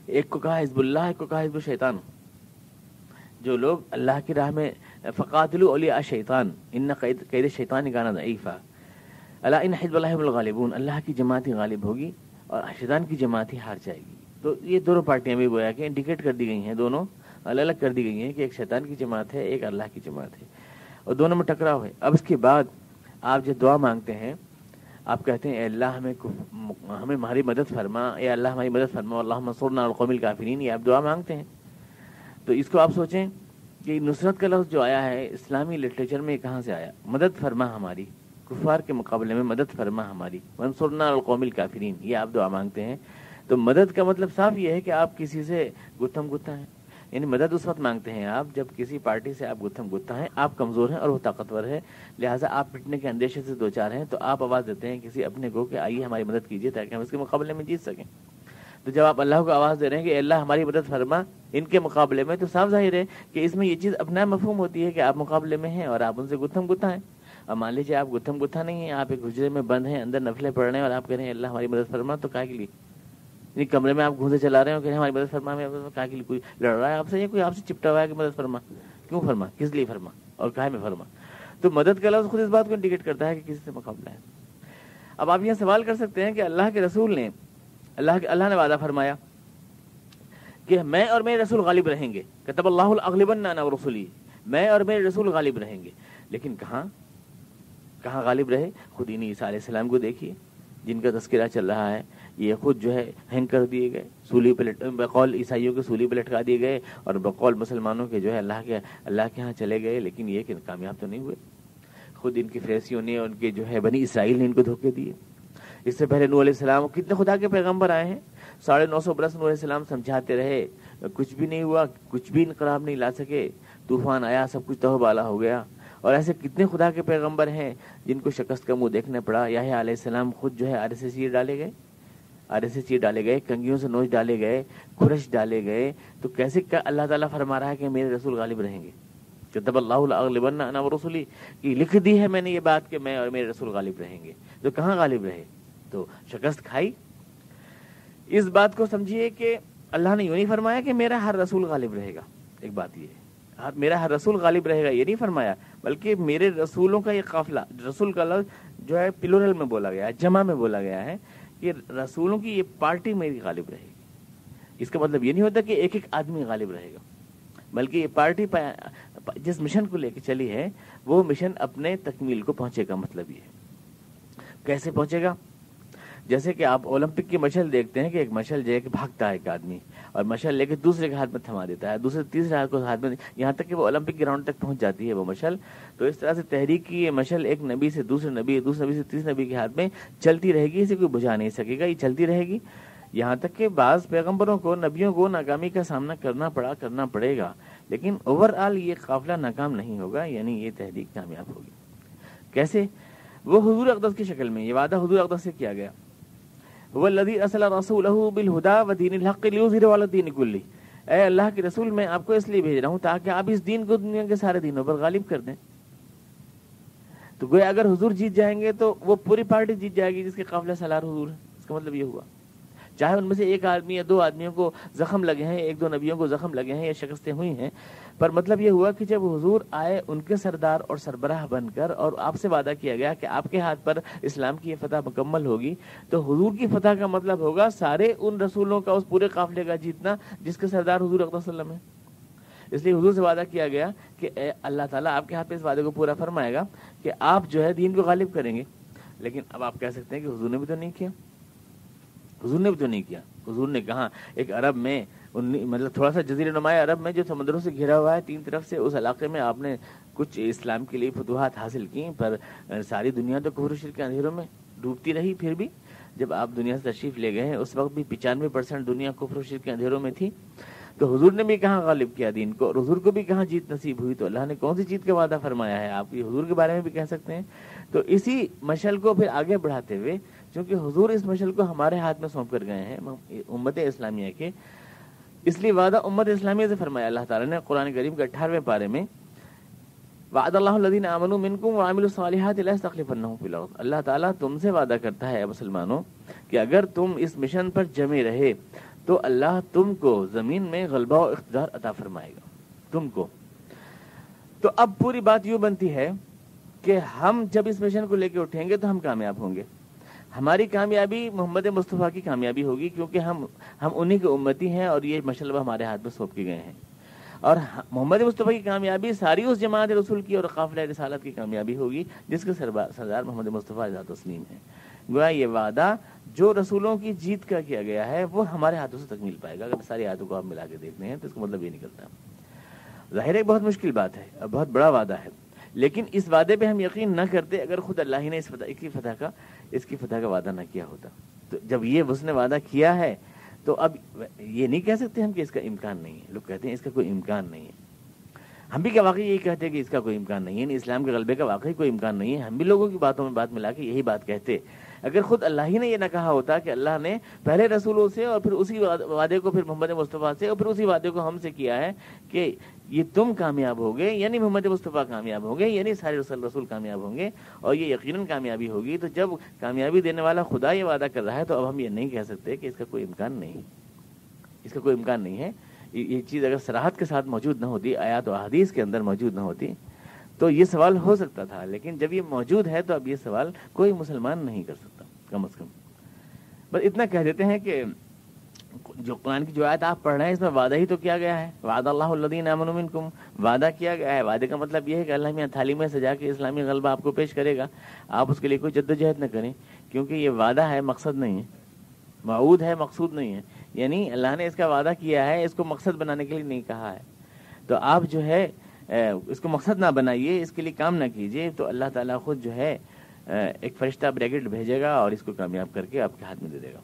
ایک کو کہا حزب اللہ، ایک کو کہا حزب الشیطان۔ جو لوگ اللہ کی راہ میں فقاتلوا اولیاء الشیطان ان قید الشیطان کان ضعیفا الا ان حزب اللہ هم الغالبون، اللہ کی جماعت ہی غالب ہوگی اور شیطان کی جماعت ہی ہار جائے گی۔ تو یہ دونوں پارٹیاں بھی گویا کہ انڈیکیٹ کر دی گئی ہیں، دونوں الگ الگ کر دی گئی ہیں کہ ایک شیطان کی جماعت ہے، ایک اللہ کی جماعت ہے، اور دونوں میں ٹکراؤ ہے۔ اب اس کے بعد آپ جو دعا مانگتے ہیں، آپ کہتے ہیں اے اللہ ہمیں ہماری مدد فرما، اے اللہ ہماری مدد فرما، اللہم انصرنا علی القوم الکافرین، یہ آپ دعا مانگتے ہیں۔ تو اس کو آپ سوچیں کہ نصرت کا لفظ جو آیا ہے اسلامی لٹریچر میں کہاں سے آیا؟ مدد فرما ہماری، کفار کے مقابلے میں مدد فرما ہماری، وانصرنا علی القوم الکافرین، یہ آپ دعا مانگتے ہیں۔ تو مدد کا مطلب صاف یہ ہے کہ آپ کسی سے گتھم گتھا ہیں، یعنی مدد اس وقت مانگتے ہیں آپ جب کسی پارٹی سے آپ گتھم گتھا ہیں، آپ کمزور ہیں اور وہ طاقتور ہے، لہٰذا آپ پٹنے کے اندیشے سے دوچار ہیں، تو آپ آواز دیتے ہیں کسی اپنے کو کہ آئیے ہماری مدد کیجیے تاکہ ہم اس کے مقابلے میں جیت سکیں۔ تو جب آپ اللہ کو آواز دے رہے ہیں کہ اے اللہ ہماری مدد فرما ان کے مقابلے میں، تو صاف ظاہر ہے کہ اس میں یہ چیز اپنا مفہوم ہوتی ہے کہ آپ مقابلے میں ہیں اور آپ ان سے گتھم گتھا ہیں۔ اب مان لیجیے آپ گتھم گتھا نہیں ہیں، آپ ایک حجرے میں بند ہیں، اندر نفلیں پڑھ رہے ہیں اور آپ کہہ رہے ہیں اللہ ہماری مدد فرما، تو کیا کے لیے؟ یعنی کمرے میں آپ گھوسے چلا رہے ہیں اور کہہ رہے ہیں ہماری مدد فرما، کیا کے لیے؟ کوئی لڑ رہا ہے آپ سے یا کوئی آپ سے چپٹا ہوا ہے کہ مدد فرما؟ کیوں فرما؟ کس لیے فرما اور کہاں میں فرما؟ تو مدد کا لفظ خود اس بات کو انڈیکیٹ کرتا ہے کہ کسی سے مقابلہ ہے۔ اب آپ یہ سوال کر سکتے ہیں کہ اللہ کے رسول نے اللہ نے وعدہ فرمایا کہ میں اور میرے رسول غالب رہیں گے، کتب اللہ لاغلبن انا ورسلی، میں اور میرے رسول غالب رہیں گے، لیکن کہاں غالب رہے؟ خود انہیں عیسیٰ علیہ السلام کو دیکھیے جن کا تذکرہ چل رہا ہے، یہ خود جو ہے ہینگ کر دیے گئے، سولی پہ بقول عیسائیوں کے سولی پہ لٹکا دیے گئے، اور بقول مسلمانوں کے جو ہے اللہ کے ہاں چلے گئے، لیکن یہ کہ کامیاب تو نہیں ہوئے۔ خود ان کی فریسیوں نے، ان کے جو ہے بنی اسرائیل نے ان کو دھوکے دیے۔ اس سے پہلے نوح علیہ السلام کتنے خدا کے پیغمبر آئے ہیں، 950 برس نوح علیہ السلام سمجھاتے رہے، کچھ بھی نہیں ہوا، کچھ بھی انقلاب نہیں لا سکے، طوفان آیا سب کچھ تہو بالا ہو گیا۔ اور ایسے کتنے خدا کے پیغمبر ہیں جن کو شکست کا منہ دیکھنا پڑا۔ یحییٰ علیہ السلام خود جو ہے آرے سے چیر ڈالے گئے، کنگیوں سے نوچ ڈالے گئے، خرش ڈالے گئے، تو کیسے اللہ تعالیٰ فرما رہا ہے کہ میرے رسول غالب رہیں گے؟ کتب اللہ لاغلبن انا ورسلی، کہ لکھ دی ہے میں نے یہ بات کہ میں اور میرے رسول غالب رہیں گے۔ تو کہاں غالب رہے؟ تو شکست کھائی۔ اس بات کو سمجھیے کہ اللہ نے یوں نہیں فرمایا کہ میرا ہر رسول غالب رہے گا۔ ایک بات یہ ہے میرا ہر رسول غالب رہے گا، یہ نہیں فرمایا، بلکہ میرے رسولوں کا یہ قافلہ، رسول کا لفظ جو ہے پلورل میں بولا گیا ہے، جمع میں بولا گیا ہے کہ رسولوں کی یہ پارٹی میری غالب رہے گی۔ اس کا مطلب یہ نہیں ہوتا کہ ایک ایک آدمی غالب رہے گا، بلکہ یہ پارٹی جس مشن کو لے کے چلی ہے وہ مشن اپنے تکمیل کو پہنچے گا، مطلب یہ ہے۔ کیسے پہنچے گا؟ جیسے کہ آپ اولمپک کی مشعل دیکھتے ہیں کہ ایک مشعل جو ہے کہ بھاگتا ہے ایک آدمی اور مشعل لے کے دوسرے کے ہاتھ میں تھما دیتا ہے، دوسرے تیسرے ہاتھ کو ہاتھ میں، یہاں تک کہ وہ اولمپک گراؤنڈ تک پہنچ جاتی ہے وہ مشعل. تو اس طرح سے تحریک کی یہ مشعل ایک نبی سے دوسرے نبی، دوسرے نبی سے تیسرے نبی کے ہاتھ میں چلتی رہے گی، اسے کوئی بجھا نہیں سکے گا، یہ چلتی رہے گی یہاں تک کہ بعض پیغمبروں کو، نبیوں کو ناکامی کا سامنا کرنا پڑے گا، لیکن اوور آل یہ قافلہ ناکام نہیں ہوگا، یعنی یہ تحریک کامیاب ہوگی. کیسے؟ وہ حضور اقدس کی شکل میں، یہ وعدہ حضور اقدس سے کیا گیا. والذی ارسل رسولہ بالہدی ودین الحق لیظہرہ علی الدین کلہ، اے اللہ کے رسول میں آپ کو اس لیے بھیج رہا ہوں تاکہ آپ اس دین کو دنیا کے سارے دینوں پر غالب کر دیں. تو گویا اگر حضور جیت جائیں گے تو وہ پوری پارٹی جیت جائے گی جس کے قافلہ سالار حضور ہے. اس کا مطلب یہ ہوا چاہے ان میں سے ایک آدمی یا دو آدمیوں کو زخم لگے ہیں، ایک دو نبیوں کو زخم لگے ہیں یا شکستیں ہوئی ہیں، پر مطلب یہ ہوا کہ جب حضور آئے ان کے سردار اور سربراہ بن کر اور آپ سے وعدہ کیا گیا کہ آپ کے ہاتھ پر اسلام کی یہ فتح مکمل ہوگی، تو حضور کی فتح کا مطلب ہوگا سارے ان رسولوں کا اس پورے قافلے کا جیتنا جس کے سردار حضور اقدس صلی اللہ علیہ وسلم ہے. اس لیے حضور سے وعدہ کیا گیا کہ اے اللہ تعالیٰ آپ کے ہاتھ پہ اس وعدے کو پورا فرمائے گا کہ آپ جو ہے دین کو غالب کریں گے. لیکن اب آپ کہہ سکتے ہیں کہ حضور نے بھی تو نہیں کیا. حضور نے بھی تو نہیں کیا. حضور نے کہا ایک عرب میں، مطلب تھوڑا سا جزیرہ نمایاں عرب میں جو سمندروں سے گھرا ہوا ہے تین طرف سے، اس علاقے میں آپ نے کچھ اسلام کے لیے فتوحات حاصل کی، پر ساری دنیا تو کفر و شرک کے اندھیروں میں ڈوبتی رہی. پھر بھی جب آپ دنیا سے تشریف لے گئے ہیں اس وقت بھی 95% دنیا کفر و شرک کے اندھیروں میں تھی. تو حضور نے بھی کہاں غالب کیا دین کو، اور حضور کو بھی کہاں جیت نصیب ہوئی. تو اللہ نے کون سی جیت کا وعدہ فرمایا ہے؟ آپ یہ حضور کے بارے میں بھی کہہ سکتے ہیں. تو اسی مشعل کو پھر آگے بڑھاتے ہوئے، چونکہ حضور اس مشعل کو ہمارے ہاتھ میں سونپ کر گئے ہیں امت اسلامیہ کے، اس لیے وعدہ امت اسلامیہ سے فرمایا اللہ تعالیٰ نے قرآن کریم کے 18ویں پارے میں، وعد اللہ الذین آمنوا منکم وعملوا الصالحات لیستخلفنہم فی الارض. اللہ تعالیٰ تم سے وعدہ کرتا ہے مسلمانوں کہ اگر تم اس مشن پر جمے رہے تو اللہ تم کو زمین میں غلبہ و اقتدار عطا فرمائے گا تم کو. تو اب پوری بات یوں بنتی ہے کہ ہم جب اس مشن کو لے کے اٹھیں گے تو ہم کامیاب ہوں گے. ہماری کامیابی محمد مصطفیٰ کی کامیابی ہوگی، کیونکہ ہم انہی کے امتی ہیں اور یہ مشعل ہمارے ہاتھ میں سونپ کے گئے ہیں. اور محمد مصطفیٰ کی کامیابی ساری اس جماعت رسول کی اور قافلہ رسالت کی کامیابی ہوگی جس کے سردار محمد مصطفیٰ ذات تسلیم ہے. گویا یہ وعدہ جو رسولوں کی جیت کا کیا گیا ہے وہ ہمارے ہاتھوں سے تکمیل پائے گا. اگر ساری آیتوں کو آپ ملا کے دیکھتے ہیں تو اس کا مطلب یہ نکلتا ہے. ظاہر ہے بہت مشکل بات ہے اور بہت بڑا وعدہ ہے، لیکن اس وعدے پہ ہم یقین نہ کرتے اگر خود اللہ ہی نے اس کی فتح کا وعدہ نہ کیا ہوتا. تو جب یہ اس نے وعدہ کیا ہے تو اب یہ نہیں کہہ سکتے ہم کہ اس کا امکان نہیں ہے. لوگ کہتے ہیں اس کا کوئی امکان نہیں ہے، ہم بھی کیا واقعی یہی کہتے ہیں کہ اس کا کوئی امکان نہیں ہے، اسلام کے غلبے کا واقعی کوئی امکان نہیں ہے. ہم بھی لوگوں کی باتوں میں بات ملا کے یہی بات کہتے. اگر خود اللہ ہی نے یہ نہ کہا ہوتا کہ اللہ نے پہلے رسولوں سے اور پھر اسی وعدے کو پھر محمد مصطفیٰ سے اور پھر اسی وعدے کو ہم سے کیا ہے کہ یہ تم کامیاب ہوگے، یعنی محمد مصطفیٰ کامیاب ہوگے، یعنی سارے رسول کامیاب ہوں گے اور یہ یقیناً کامیابی ہوگی. تو جب کامیابی دینے والا خدا یہ وعدہ کر رہا ہے تو اب ہم یہ نہیں کہہ سکتے کہ اس کا کوئی امکان نہیں، اس کا کوئی امکان نہیں ہے. یہ چیز اگر صراحت کے ساتھ موجود نہ ہوتی، آیات و احادیث کے اندر موجود نہ ہوتی تو یہ سوال ہو سکتا تھا، لیکن جب یہ موجود ہے تو اب یہ سوال کوئی مسلمان نہیں کر سکتا. کم از کم بس اتنا کہہ دیتے ہیں کہ جو قرآن کی جو آیت آپ پڑھ رہے ہیں اس میں وعدہ ہی تو کیا گیا ہے. وعد اللہ الذین آمنوا منکم، وعدہ کیا گیا ہے. وعدے کا مطلب یہ ہے کہ اللہ میاں تھالی میں سجا کے اسلامی غلبہ آپ کو پیش کرے گا، آپ اس کے لیے کوئی جدوجہد نہ کریں، کیونکہ یہ وعدہ ہے، مقصد نہیں ہے. موعود ہے، مقصود نہیں ہے. یعنی اللہ نے اس کا وعدہ کیا ہے، اس کو مقصد بنانے کے لیے نہیں کہا ہے. تو آپ جو ہے اس کو مقصد نہ بنائیے، اس کے لیے کام نہ کیجیے، تو اللہ تعالیٰ خود جو ہے ایک فرشتہ بریگیڈ بھیجے گا اور اس کو کامیاب کر کے آپ کے ہاتھ میں دے دے گا.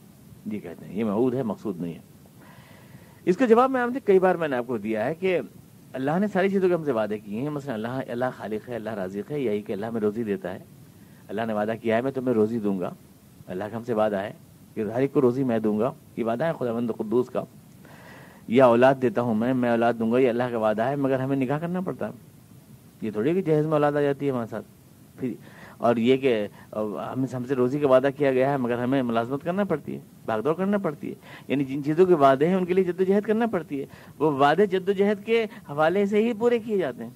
جی کہتے ہیں یہ موعود ہے، مقصود نہیں ہے. اس کا جواب میں آپ سے کئی بار میں نے آپ کو دیا ہے کہ اللہ نے ساری چیزوں کے ہم سے وعدے کیے ہیں. مثلا اللہ خالق ہے، اللہ رازق ہے، یہی کہ اللہ میں روزی دیتا ہے. اللہ نے وعدہ کیا ہے میں تمہیں روزی دوں گا. اللہ کا ہم سے وعدہ ہے کہ ہر ایک کو روزی میں دوں گا. یہ وعدہ ہے خداوند قدوس کا. یا اولاد دیتا ہوں میں اولاد دوں گا، یہ اللہ کا وعدہ ہے. مگر ہمیں نکاح کرنا پڑتا ہے. یہ تھوڑی کہ جہیز میں اولاد آ جاتی ہے ہمارے ساتھ. پھر اور یہ کہ ہم سے روزی کا وعدہ کیا گیا ہے مگر ہمیں ملازمت کرنا پڑتی ہے، بھاگ دوڑ کرنا پڑتی ہے. یعنی جن چیزوں کے وعدے ہیں ان کے لیے جدوجہد کرنا پڑتی ہے. وہ وعدے جدوجہد کے حوالے سے ہی پورے کیے جاتے ہیں.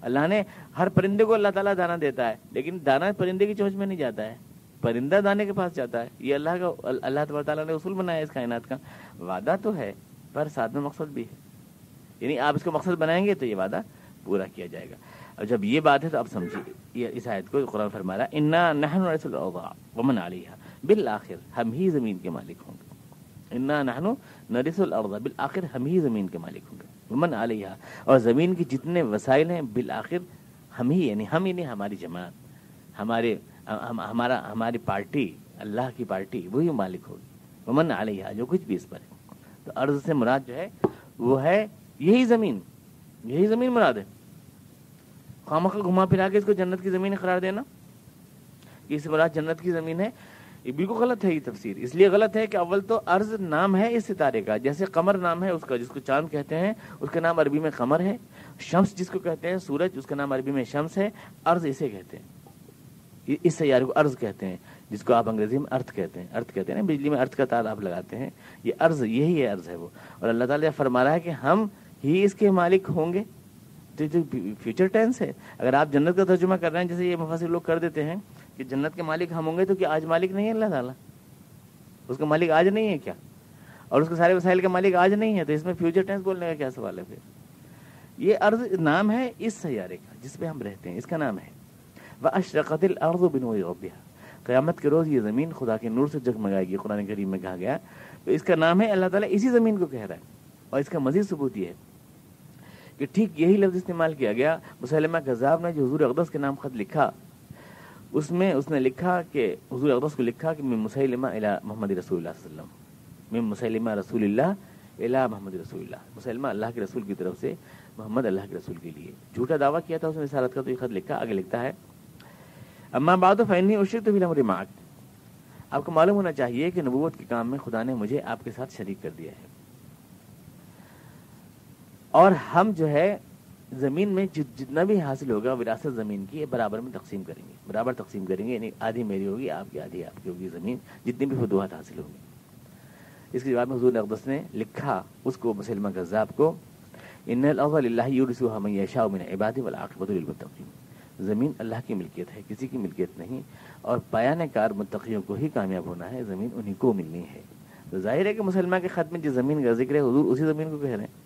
اللہ نے ہر پرندے کو اللہ تعالیٰ دانا دیتا ہے، لیکن دانا پرندے کی چونچ میں نہیں جاتا ہے، پرندہ دانے کے پاس جاتا ہے. یہ اللہ تبارک تعالیٰ نے اصول بنایا اس کائنات کا. وعدہ تو ہے پر ساتھ میں مقصد بھی ہے. یعنی آپ اس کو مقصد بنائیں گے تو یہ وعدہ پورا کیا جائے گا. اور جب یہ بات ہے تو اب سمجھیے یہ اس آیت کو قرآن فرما رہا ہے انا نحن نرث الارض ومن علیہا بالآخر ہم ہی زمین کے مالک ہوں گے. انا نحن نرث الارض بالآخر ہم ہی زمین کے مالک ہوں گے. ومن علیہا اور زمین کی جتنے وسائل ہیں بالآخر ہم ہی یعنی ہماری جماعت ہماری پارٹی اللہ کی پارٹی وہی مالک ہوگی. ومن علیہا جو کچھ بھی اس پر ہے. تو ارض سے مراد جو ہے وہ ہے یہی زمین مراد ہے. خامخواہ گھما پھرا کے اس کو جنت کی زمین قرار دینا کہ اس مراد جنت کی زمین ہے یہ بالکل غلط ہے. یہ تفسیر اس لیے غلط ہے کہ اول تو ارض نام ہے اس ستارے کا, جیسے قمر نام ہے اس کا جس کو چاند کہتے ہیں اس کا نام عربی میں قمر ہے. شمس جس کو کہتے ہیں سورج اس کا نام عربی میں شمس ہے. ارض اسے کہتے ہیں, اس سیارے کو ارض کہتے ہیں جس کو آپ انگریزی میں ارتھ کہتے ہیں نا بجلی میں ارتھ کا تار آپ لگاتے ہیں. یہ ارض یہی ہے, ارض ہے وہ. اور اللہ تعالیٰ فرما رہا ہے کہ ہم ہی اس کے مالک ہوں گے. تو فیوچر ٹینس ہے. اگر آپ جنت کا ترجمہ کر رہے ہیں جیسے یہ مفسر لوگ کر دیتے ہیں کہ جنت کے مالک ہم ہوں گے, تو کیا آج مالک نہیں ہے اللہ تعالیٰ؟ اس کا مالک آج نہیں ہے کیا؟ اور اس کے سارے وسائل کا مالک آج نہیں ہے, تو اس میں فیوچر ٹینس بولنے کا کیا سوال ہے پھر؟ یہ ارض نام ہے اس سیارے کا جس پہ ہم رہتے ہیں, اس کا نام ہے. وَأَشْرَقَتِ الْأَرْضُ بِنُورِ رَبِّهَا قیامت کے روز یہ زمین خدا کے نور سے جگمگائے گی. قرآن کریم میں کہا گیا تو اس کا نام ہے. اللہ تعالیٰ اسی زمین کو کہہ رہا ہے. اور اس کا مزید ثبوت یہ ہے کہ ٹھیک یہی لفظ استعمال کیا گیا. مسلمہ کذاب نے جو حضور اقدس کے نام خط لکھا اس میں اس نے لکھا کہ حضور اقدس کو لکھا کہ من مسلمہ الی محمد رسول اللہ صلی اللہ علیہ وسلم, من مسلمہ رسول اللہ الی محمد رسول اللہ. مسلمہ اللہ کے رسول کی طرف سے محمد اللہ کے رسول کے لیے جھوٹا دعویٰ کیا تھا اس نے رسالت کا. تو یہ خط لکھا. آگے لکھتا ہے اما بعد فإنی أشركت فی الأمر معک. آپ کو معلوم ہونا چاہیے کہ نبوت کے کام میں خدا نے مجھے آپ کے ساتھ شریک کر دیا ہے. اور ہم جو ہے زمین میں جتنا بھی حاصل ہوگا وراثت زمین کی برابر میں تقسیم کریں گے, برابر تقسیم کریں گے. یعنی آدھی میری ہوگی, آپ کی آدھی آپ کی ہوگی زمین, جتنی بھی فتوحات حاصل ہوگی. اس کے جواب میں حضور اقدس نے لکھا اس کو مسلمہ کذاب کو ان الارض للہ یورثها من یشاء من عباده والعاقبۃ للمتقین. زمین اللہ کی ملکیت ہے, کسی کی ملکیت نہیں, اور پایان کار متقیوں کو ہی کامیاب ہونا ہے. زمین انہی کو ملنی ہے. تو ظاہر ہے کہ مسلمہ کے خط میں جس زمین کا ذکر ہے حضور اسی زمین کو کہہ رہے ہیں.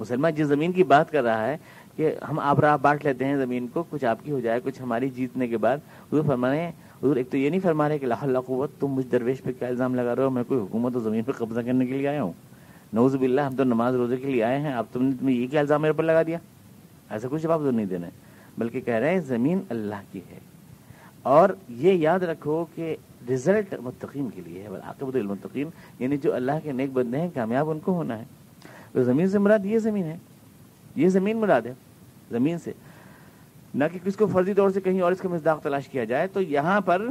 مسلمہ جس زمین کی بات کر رہا ہے کہ ہم آپ راہ بانٹ لیتے ہیں زمین کو, کچھ آپ کی ہو جائے کچھ ہماری جیتنے کے بعد. حضور فرما رہے ہیں, حضور ایک تو یہ نہیں فرما رہے کہ لا حول ولا قوت, تم مجھ درویش پہ کیا الزام لگا رہے ہو, میں کوئی حکومت و زمین پہ قبضہ کرنے کے لیے آیا ہوں. نعوذ باللہ, ہم تو نماز روزے کے لیے آئے ہیں, آپ تم نے یہ کیا الزام میرے پر لگا دیا. ایسا کچھ جواب نہیں دینا ہے, بلکہ کہہ رہے ہیں زمین اللہ کی ہے. اور یہ یاد رکھو کہ رزلٹ متقین کے لیے ہے, والعاقبۃ للمتقین, یعنی جو اللہ کے نیک بندے ہیں کامیاب ان کو ہونا ہے. تو زمین سے مراد یہ زمین ہے, یہ زمین مراد ہے زمین سے, نہ کہ کس کو فرضی طور سے کہیں اور اس کا مصداق تلاش کیا جائے. تو یہاں پر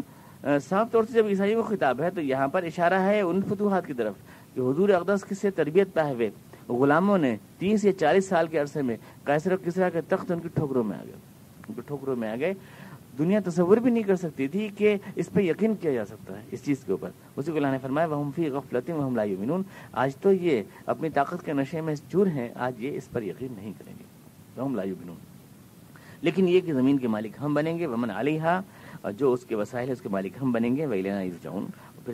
صاف طور سے جب عیسائیوں کو خطاب ہے تو یہاں پر اشارہ ہے ان فتوحات کی طرف کہ حضور اقدس سے تربیت پائے ہوئے غلاموں نے 30 یا 40 سال کے عرصے میں قیصر و کسریٰ کے تخت ان کی ٹھوکروں میں آ گئے. دنیا تصور بھی نہیں کر سکتی تھی کہ اس پہ یقین کیا جا سکتا ہے اس چیز کے اوپر. اسی کو اللہ نے فرمایا وَهُمْ فِي غَفْلَةٍ وَهُمْ لَا يُؤْمِنُونَ. آج تو یہ اپنی طاقت کے نشے میں چور ہیں, آج یہ اس پر یقین نہیں کریں گے. وَهُمْ لَا يُؤْمِنُونَ. لیکن یہ کہ زمین کے مالک ہم بنیں گے, ومن علیہا, اور جو اس کے وسائل ہے اس کے مالک ہم بنیں گے, وَإِلَيْنَا يُرْجَعُونَ. پھر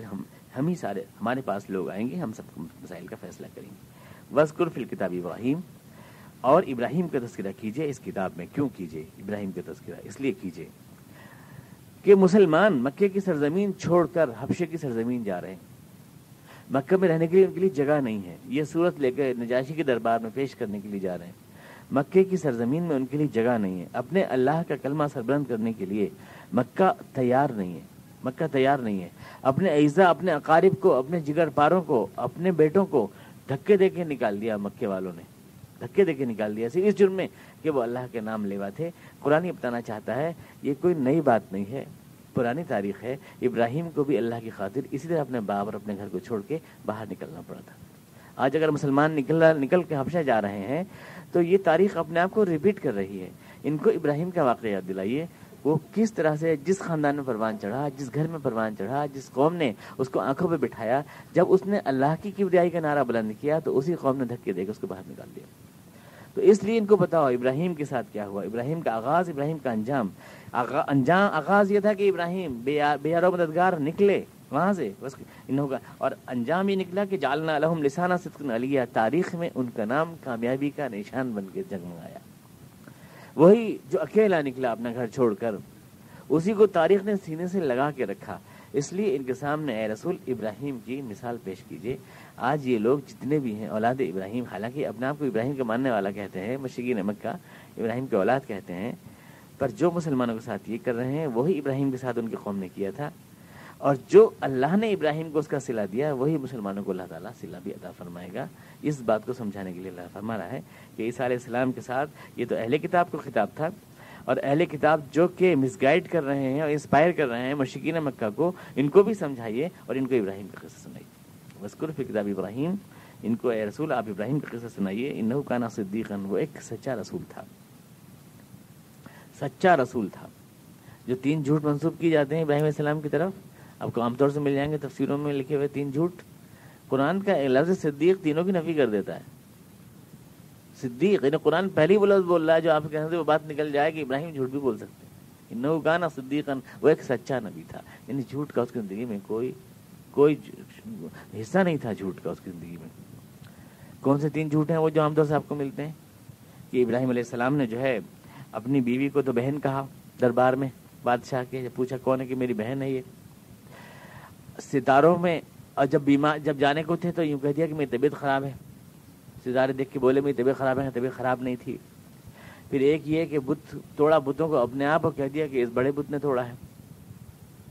ہم ہی سارے ہمارے پاس لوگ آئیں گے, ہم سب مسائل کا فیصلہ کریں گے. وَاذْكُرْ فِي الْكِتَابِ ابراہیم, اور ابراہیم کا تذکرہ کیجئے اس کتاب میں. کیوں کیجئے ابراہیم کا تذکرہ؟ اس لیے کیجئے کہ مسلمان مکے کی سرزمین چھوڑ کر حبشے کی سرزمین جا رہے ہیں. مکہ میں رہنے کے لیے ان کے لیے جگہ نہیں ہے. یہ صورت لے کے نجاشی کے دربار میں پیش کرنے کے لیے جا رہے ہیں. مکے کی سرزمین میں ان کے لیے جگہ نہیں ہے. اپنے اللہ کا کلمہ سربلند کرنے کے لیے مکہ تیار نہیں ہے. اپنے اعزاء, اپنے اقارب کو, اپنے جگر پاروں کو, اپنے بیٹوں کو دھکے دے کے نکال دیا. مکے والوں نے دھکے دے کے نکال دیا صرف اس جرم میں کہ وہ اللہ کے نام لیوا تھے. قرآن یہ بتانا چاہتا ہے یہ کوئی نئی بات نہیں ہے, پرانی تاریخ ہے. ابراہیم کو بھی اللہ کی خاطر اسی طرح اپنے باپ اور اپنے گھر کو چھوڑ کے باہر نکلنا پڑا تھا. آج اگر مسلمان نکل کے حبشہ جا رہے ہیں تو یہ تاریخ اپنے آپ کو ریپیٹ کر رہی ہے. ان کو ابراہیم کا واقعہ یاد دلائیے, وہ کس طرح سے جس خاندان میں پروان چڑھا, جس گھر میں پروان چڑھا, جس قوم نے اس کو آنکھوں پہ بٹھایا, جب اس نے اللہ کی کبریائی کا نعرہ بلند کیا تو اسی قوم نے دھکے دے کے اس کو باہر نکال دیا. تو اس لیے ان کو بتاؤ ابراہیم کے ساتھ کیا ہوا, ابراہیم کا آغاز, ابراہیم کا انجام. آغاز یہ تھا کہ ابراہیم بے یار و مددگار نکلے وہاں سے بس انہوں کا, اور انجام یہ نکلا کہ جعلنا لہم لسان صدق علیہ, تاریخ میں ان کا نام کامیابی کا نشان بن کے جگمگایا. وہی جو اکیلا نکلا اپنا گھر چھوڑ کر، اسی کو تاریخ نے سینے سے لگا کے رکھا. اس لیے ان کے سامنے اے رسول ابراہیم کی مثال پیش کیجیے. آج یہ لوگ جتنے بھی ہیں اولاد ابراہیم، حالانکہ اپنے آپ کو ابراہیم کا ماننے والا کہتے ہیں، مشرکین مکہ ابراہیم کے اولاد کہتے ہیں، پر جو مسلمانوں کے ساتھ یہ کر رہے ہیں وہی ابراہیم کے ساتھ ان کی قوم نے کیا تھا، اور جو اللہ نے ابراہیم کو اس کا صلہ دیا وہی مسلمانوں کو اللہ تعالیٰ صلہ بھی عطا فرمائے گا. اس بات کو سمجھانے کے لیے اللہ فرما رہا ہے کہ عیسیٰ علیہ السلام کے ساتھ یہ تو اہل کتاب کو خطاب تھا، اور اہل کتاب جو کہ مس گائیڈ کر رہے ہیں اور انسپائر کر رہے ہیں مشرکین مکہ کو، ان کو بھی سمجھائیے اور ان کو ابراہیم کا قصہ سنائیے. وذکر فی کتاب ابراہیم، ان کو اے رسول آپ ابراہیم کا قصہ سنائیے. انہ کان صدیقا، وہ ایک سچا رسول تھا، سچا رسول تھا. جو 3 جھوٹ منسوب کیے جاتے ہیں ابراہیم علیہ السلام کی طرف، آپ کو عام طور سے مل جائیں گے تفسیروں میں لکھے ہوئے 3 جھوٹ. قرآن کا لفظ صدیق تینوں کی نفی کر دیتا ہے. صدیق یعنی قرآن پہلی لفظ بول رہا ہے جو آپ کہتے ہیں وہ بات نکل جائے کہ ابراہیم جھوٹ بھی بول سکتے ہیں. انہ کان صدیقا، وہ ایک سچا نبی تھا، یعنی جھوٹ کا اس کی زندگی میں کوئی حصہ نہیں تھا جھوٹ کا اس کی زندگی میں. کون سے 3 جھوٹ ہیں وہ جو عام طور سے آپ کو ملتے ہیں؟ کہ ابراہیم علیہ السلام نے جو ہے اپنی بیوی کو تو بہن کہا دربار میں بادشاہ کے، جب پوچھا کون ہے کہ میری بہن ہے یہ. ستاروں میں، اور جب جانے کو تھے تو یوں کہہ دیا کہ میری طبیعت خراب ہے. ستارے دیکھ کے بولے میری طبیعت خراب ہے، طبیعت خراب نہیں تھی. پھر ایک یہ کہ بت توڑا، بتوں کو اپنے آپ کہہ دیا کہ اس بڑے بت نے توڑا ہے،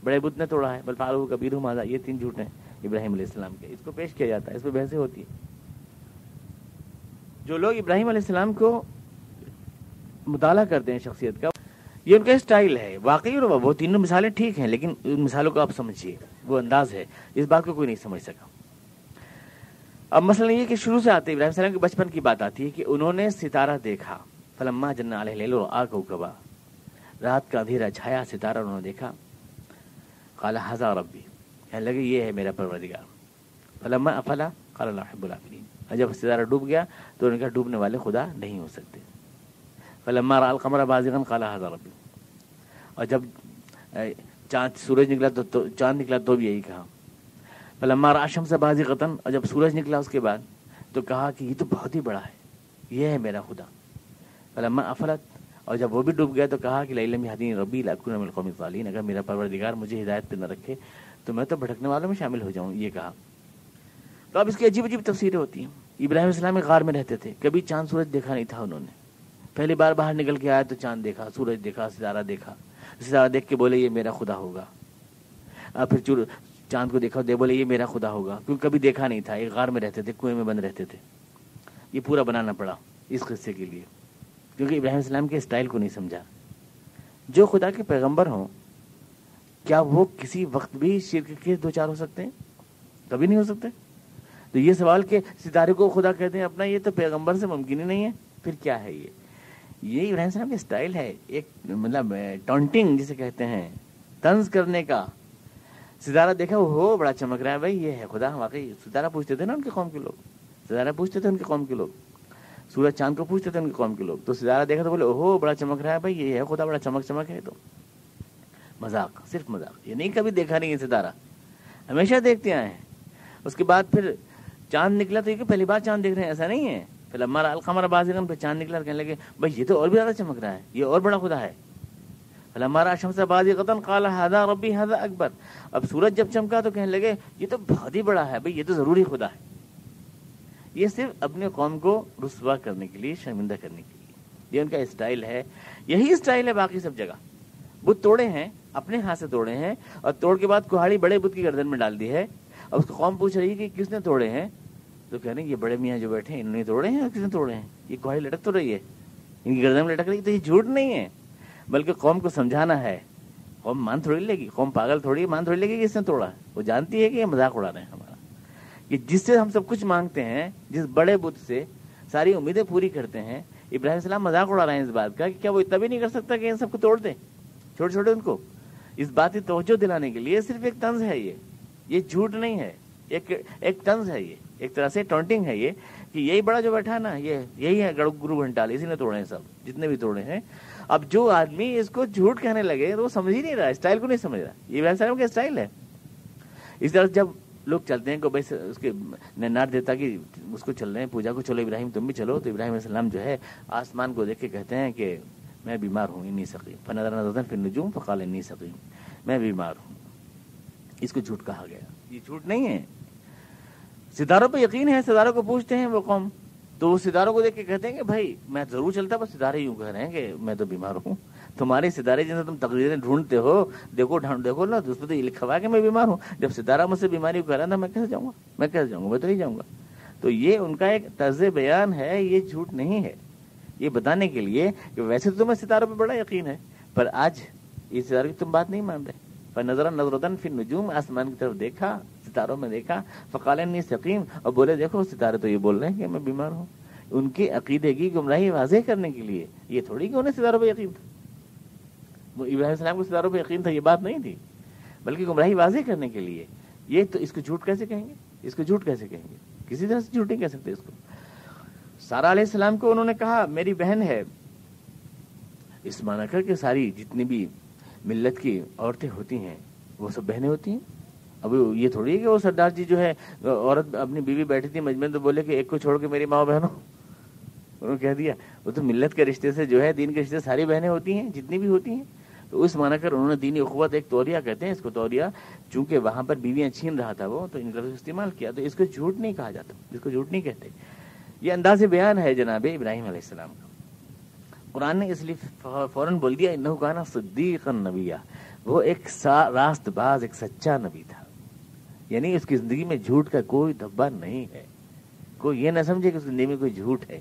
بڑے بت نے توڑا ہے، بل فعلہ کبیرہم ھذا. یہ 3 جھوٹ ہیں ابراہیم علیہ السلام کے. اس کو پیش کیا جاتا ہے، اس پہ بحثیں ہوتی ہیں. جو لوگ ابراہیم علیہ السلام کو مطالعہ کرتے ہیں شخصیت کا، یہ ان کا اسٹائل ہے واقعی. اور وہ 3 مثالیں ٹھیک ہیں، لیکن ان مثالوں کو آپ سمجھیے، وہ انداز ہے، اس بات کو کوئی نہیں سمجھ سکا. اب مسئلہ یہ کہ شروع سے آتے ابراہیم السلام کے بچپن کی بات آتی ہے کہ انہوں نے ستارہ دیکھا. فلما جن علیہ اللیل رأى کوكبا، رات کا اندھیرا چھایا، ستارہ انہوں نے دیکھا. قال ھذا ربی، کہنے لگے یہ ہے میرا پروردگار. فلما افل قال لا احب الافلین، اور جب ستارہ ڈوب گیا تو انہوں نے کہا ڈوبنے والے خدا نہیں ہو سکتے. فلما رأى القمر بازغا قال ھذا ربی، اور جب سورج نکلا تو چاند نکلا تو بھی یہی کہا. فلما رأى الشمس بازغۃ، اور جب سورج نکلا اس کے بعد تو کہا کہ یہ تو بہت ہی بڑا ہے، یہ ہے میرا خدا. فلما افلت، اور جب وہ بھی ڈوب گیا تو کہا کہ لئن لم یهدنی ربی لاکون من القوم الضالین، اگر میرا پروردگار مجھے ہدایت پہ نہ رکھے تو میں تو بھٹکنے والوں میں شامل ہو جاؤں، یہ کہا. تو اب اس کی عجیب عجیب تفسیریں ہوتی ہیں. ابراہیم السلام ایک غار میں رہتے تھے، کبھی چاند سورج دیکھا نہیں تھا انہوں نے. پہلی بار باہر نکل کے آیا تو چاند دیکھا، سورج دیکھا، ستارہ دیکھا. ستارہ دیکھ کے بولے یہ میرا خدا ہوگا. پھر چاند کو دیکھا، بولے یہ میرا خدا ہوگا، کیونکہ کبھی دیکھا نہیں تھا. ایک غار میں رہتے تھے، کنویں میں بند رہتے تھے. یہ پورا بنانا پڑا اس قصے کے لیے، کیونکہ ابراہیم السلام کے اسٹائل کو نہیں سمجھا. جو خدا کے پیغمبر ہوں کیا وہ کسی وقت بھی شرک کے 2 4 ہو سکتے ہیں؟ کبھی نہیں ہو سکتے. تو یہ سوال کہ ستارے کو خدا کہتے ہیں اپنا، یہ تو پیغمبر سے ممکن ہی نہیں ہے. پھر کیا ہے یہ ابراہیم السلام کا اسٹائل ہے، ایک مطلب ٹانٹنگ جسے کہتے ہیں، طنز کرنے کا. ستارہ دیکھا وہ بڑا چمک رہا ہے، بھائی یہ ہے خدا. واقعی ستارہ پوچھتے تھے نا ان کے قوم کے لوگ، ستارہ پوچھتے تھے ان کے قوم کے لوگ، سورج چاند کو پوچھتے تھے ان کے قوم کے لوگ. تو ستارہ دیکھا تو بولے اوہو بڑا چمک رہا ہے، بھائی یہ ہے خدا، بڑا چمک ہے. تو مذاق، صرف مذاق. یہ نہیں کبھی دیکھا نہیں ہے ستارہ، ہمیشہ دیکھتے آئے ہیں. اس کے بعد پھر چاند نکلا تو یہ کہ پہلی بار چاند دیکھ رہے ہیں، ایسا نہیں ہے. پھر لما القمر بازغا، پہ چاند نکلا، کہنے لگے بھائی یہ تو اور بھی زیادہ چمک رہا ہے، یہ اور بڑا خدا ہے. فلما رأى الشمس بازغة قال هذا ربي هذا اکبر. اب سورج جب چمکا تو کہنے لگے یہ تو بہت ہی بڑا ہے، بھائی یہ تو ضروری خدا ہے. یہ صرف اپنے قوم کو رسوا کرنے کے لیے، شرمندہ کرنے کے لیے، یہ ان کا اسٹائل ہے. یہی اسٹائل ہے باقی سب جگہ. بت توڑے ہیں، اپنے ہاتھ سے توڑے ہیں، اور توڑ کے بعد کہاڑی بڑے بت کی گردن میں ڈال دی ہے. اب اس کو قوم پوچھ رہی ہے کہ کس نے توڑے ہیں، تو کہہ رہے ہیں یہ بڑے میاں جو بیٹھے ہیں انہوں نے توڑے ہیں. اور کس نے توڑے ہیں؟ یہ کہاڑی لٹک تو رہی ہے، ان کی گردن میں لٹک رہی ہے. تو یہ جھوٹ نہیں ہے، بلکہ قوم کو سمجھانا ہے. قوم مان تھوڑی لے گی، قوم پاگل تھوڑی مان تھوڑی لے گی کہ اس نے توڑا ہے. وہ جانتی ہے کہ یہ مذاق اڑا رہے ہیں ہمارا، کہ جس سے ہم سب کچھ مانگتے ہیں، جس بڑے بت سے ساری امیدیں پوری کرتے ہیں. ابراہیم السلام مذاق اڑا رہے ہیں اس بات کا کہ کیا وہ اتنا بھی نہیں کر سکتا کہ ان سب کو توڑ دے، چھوٹے چھوٹے ان کو. اس بات کی توجہ دلانے کے لیے صرف ایک طنز ہے یہ جھوٹ نہیں ہے، ایک طنز ہے. یہ ایک طرح سے ٹانٹنگ ہے یہ، کہ یہی بڑا جو بیٹھا نا یہی ہے گرو گھنٹال، اسی نے توڑے ہیں سب جتنے بھی توڑے ہیں. اب جو آدمی اس کو جھوٹ کہنے لگے تو وہ سمجھ ہی نہیں رہا، اسٹائل کو نہیں سمجھ رہا. یہ ابراہیم السلام کا اسٹائل ہے. اس طرح جب لوگ چلتے ہیں کو بھائی اس کے نار دیتا کہ اس کو چل رہے ہیں پوجا کو، چلو ابراہیم تم بھی چلو. تو ابراہیم علیہ السلام جو ہے آسمان کو دیکھ کے کہتے ہیں کہ میں بیمار ہوں، انی سقیم، فنظر نظرۃ فی النجوم فقال انی سقیم، میں بیمار ہوں. اس کو جھوٹ کہا گیا. یہ جھوٹ نہیں ہے. ستاروں پہ یقین ہے. ستاروں کو پوچھتے ہیں وہ قوم، تو وہ ستاروں کو دیکھ کے کہتے ہیں کہ بھائی میں ضرور چلتا، بس ستارے یوں کہہ رہے ہیں کہ میں تو بیمار ہوں. تمہارے ستارے جن سے تم تقریریں ڈھونڈتے ہو، دیکھو نا، تو اس پہ تو یہ لکھا ہوا ہے کہ میں بیمار ہوں. جب ستارہ مجھ سے بیماری کو کہہ رہا تھا، میں کیسے جاؤں گا؟ میں تو نہیں جاؤں گا. تو یہ ان کا ایک طرز بیان ہے، یہ جھوٹ نہیں ہے. یہ بتانے کے لیے کہ ویسے تو تمہیں ستاروں پہ بڑا یقین ہے، پر آج یہ ستاروں کی تم بات نہیں مان رہے. فنظر نظرۃ فی النجوم، آسمان کی طرف دیکھا، ستاروں میں دیکھا، فقال انی سقیم، اور بولے دیکھو ستارے تو یہ بول رہے ہیں کہ میں بیمار ہوں. ان کے عقیدے کی گمراہی واضح کرنے کے لیے. یہ تھوڑی کہ انہیں ستاروں پہ یقین تھا. ابراہیم علیہ السلام کو ستاروں پہ یقین تھا، یہ بات نہیں تھی، بلکہ گمراہی واضح کرنے کے لیے. یہ تو اس کو جھوٹ کیسے کہیں گے؟ اس کو جھوٹ کیسے کہیں گے؟ کسی طرح سے جھوٹ نہیں کہہ سکتے اس کو. سارہ علیہ السلام کو انہوں نے کہا میری بہن ہے، اس معنی کر کے ساری جتنی بھی ملت کی عورتیں ہوتی ہیں وہ سب بہنیں ہوتی ہیں. اب یہ تھوڑی ہے کہ وہ سردار جی جو ہے، عورت اپنی بیوی بیٹھی تھی مجمع، تو بولے کہ ایک کو چھوڑ کے میری ماں بہنوں. انہوں نے کہہ دیا وہ تو ملت کے رشتے سے جو ہے، دین کے رشتے ساری بہنیں ہوتی ہیں جتنی بھی ہوتی ہیں. تو اس معنی کر انہوں نے دینی اخوت، ایک توریہ کہتے ہیں اس کو، توریہ، چونکہ وہاں پر بیویاں چھین رہا تھا وہ، تو ان کا استعمال کیا. تو اس کو جھوٹ نہیں کہا جاتا، اس کو جھوٹ نہیں کہتے. یہ انداز بیان ہے جناب ابراہیم علیہ السلام کا. قرآن نے اس لیے فوراً بول دیا انہ کان صدیقا نبیہ، وہ ایک راست باز، ایک سچا نبی تھا. یعنی اس کی زندگی میں جھوٹ کا کوئی دھبا نہیں ہے. کوئی یہ نہ سمجھے کہ اس کی زندگی میں کوئی جھوٹ ہے.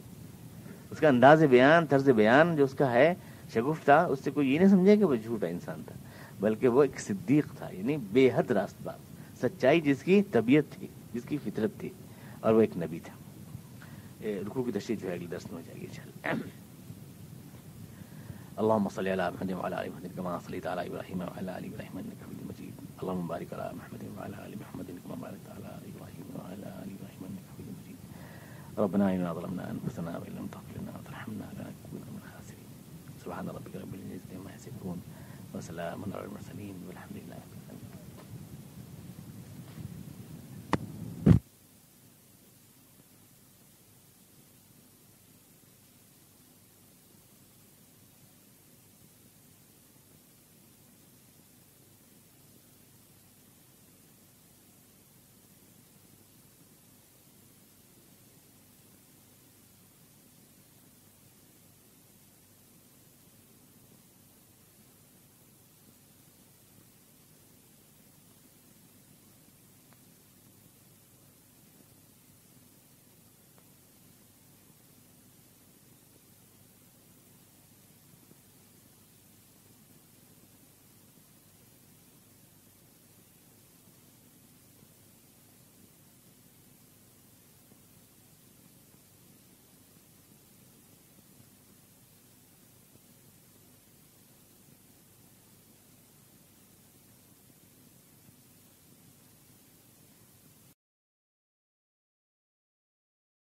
اس کا انداز بیان، طرز بیان جو اس کا ہے شگفتہ تھا، اس سے کوئی یہ نہیں سمجھے کہ وہ جھوٹا انسان تھا، بلکہ وہ ایک صدیق تھا. یعنی بے حد راست باز، سچائی جس کی طبیعت تھی، جس کی فطرت تھی، اور وہ ایک نبی تھا. رکوع کی تشریح جو ہے اگلی درس میں ہو جائے گی انشاءاللہ. اللهم صل على محمد وعلى ال محمد كما صليت على ابراهيم وعلى ال ابراهيم انك حميد مجيد. اللهم بارك على محمد وعلى ال محمد كما باركت على ابراهيم وعلى ال ابراهيم انك حميد مجيد. ربنا اننا ظلمنا انفسنا وان لم تغفر لنا وترحمنا لنكونن من الخاسرين. سبحان ربك رب العزة عما يصفون وسلام على المرسلين والحمد لله.